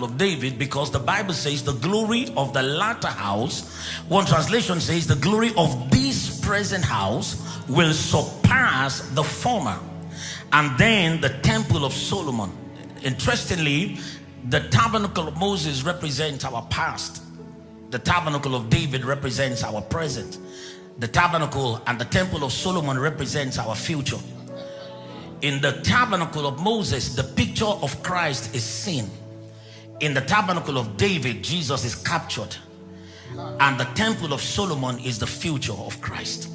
tabernacle of David because the Bible says the glory of the latter house, one translation says the glory of this present house will surpass the former. And then the temple of Solomon. Interestingly, the tabernacle of Moses represents our past. The tabernacle of David represents our present. The tabernacle and the temple of Solomon represents our future. In the tabernacle of Moses, the picture of Christ is seen. In the tabernacle of David, Jesus is captured. And the temple of Solomon is the future of Christ.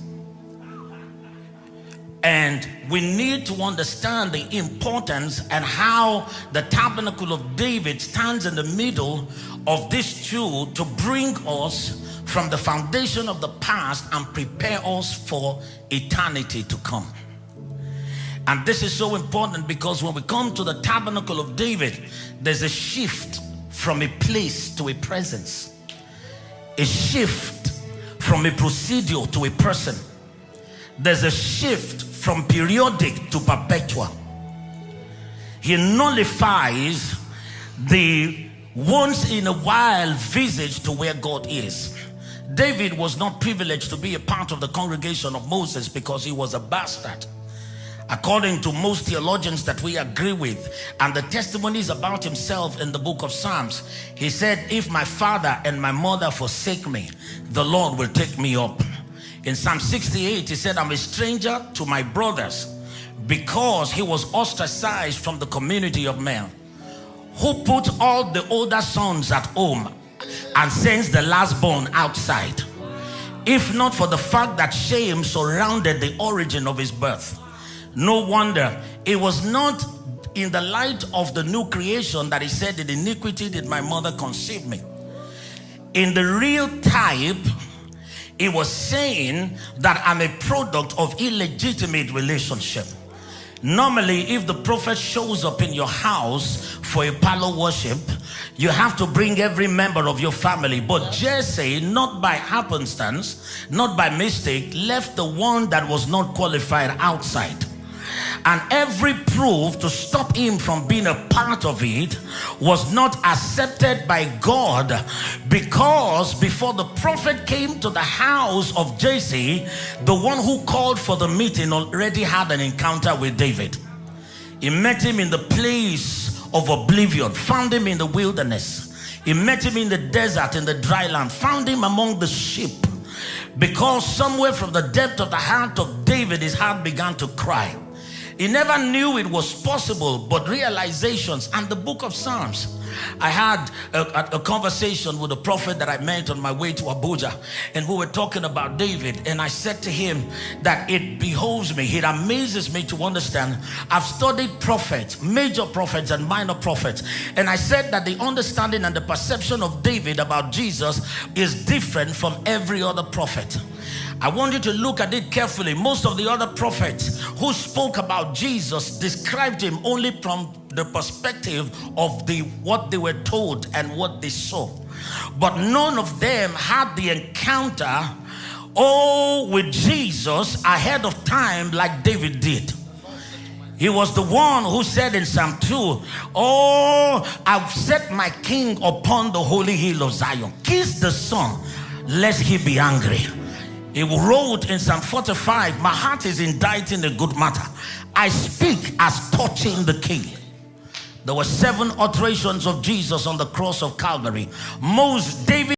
And we need to understand the importance and how the tabernacle of David stands in the middle of this two to bring us from the foundation of the past and prepare us for eternity to come. And this is so important because when we come to the tabernacle of David, there's a shift from a place to a presence, a shift from a procedure to a person. There's a shift from periodic to perpetual. He nullifies the once in a while visit to where God is. David was not privileged to be a part of the congregation of Moses because he was a bastard. According to most theologians that we agree with and the testimonies about himself in the book of Psalms, he said, if my father and my mother forsake me, the Lord will take me up. In Psalm 68, he said, I'm a stranger to my brothers, because he was ostracized from the community of men, who put all the older sons at home and sends the lastborn outside, if not for the fact that shame surrounded the origin of his birth. No wonder it was not in the light of the new creation that he said, in iniquity did my mother conceive me. In the real type, he was saying that I'm a product of illegitimate relationship. Normally, if the prophet shows up in your house for a parlor worship, you have to bring every member of your family. But Jesse, not by happenstance, not by mistake, left the one that was not qualified outside. And every proof to stop him from being a part of it was not accepted by God, because before the prophet came to the house of Jesse, the one who called for the meeting already had an encounter with David. He met him in the place of oblivion, found him in the wilderness. He met him in the desert, in the dry land, found him among the sheep, because somewhere from the depth of the heart of David, his heart began to cry. He never knew it was possible, but realizations. And the book of Psalms, I had a conversation with a prophet that I met on my way to Abuja, and we were talking about David, and I said to him that it behoves me, it amazes me to understand. I've studied prophets, major prophets and minor prophets, and I said that the understanding and the perception of David about Jesus is different from every other prophet. I want you to look at it carefully. Most of the other prophets who spoke about Jesus described him only from the perspective of what they were told and what they saw. But none of them had the encounter with Jesus ahead of time like David did. He was the one who said in Psalm 2, I've set my king upon the holy hill of Zion. Kiss the Son, lest he be angry. He wrote in Psalm 45, my heart is inditing a good matter. I speak as touching the king. There were 7 utterances of Jesus on the cross of Calvary. David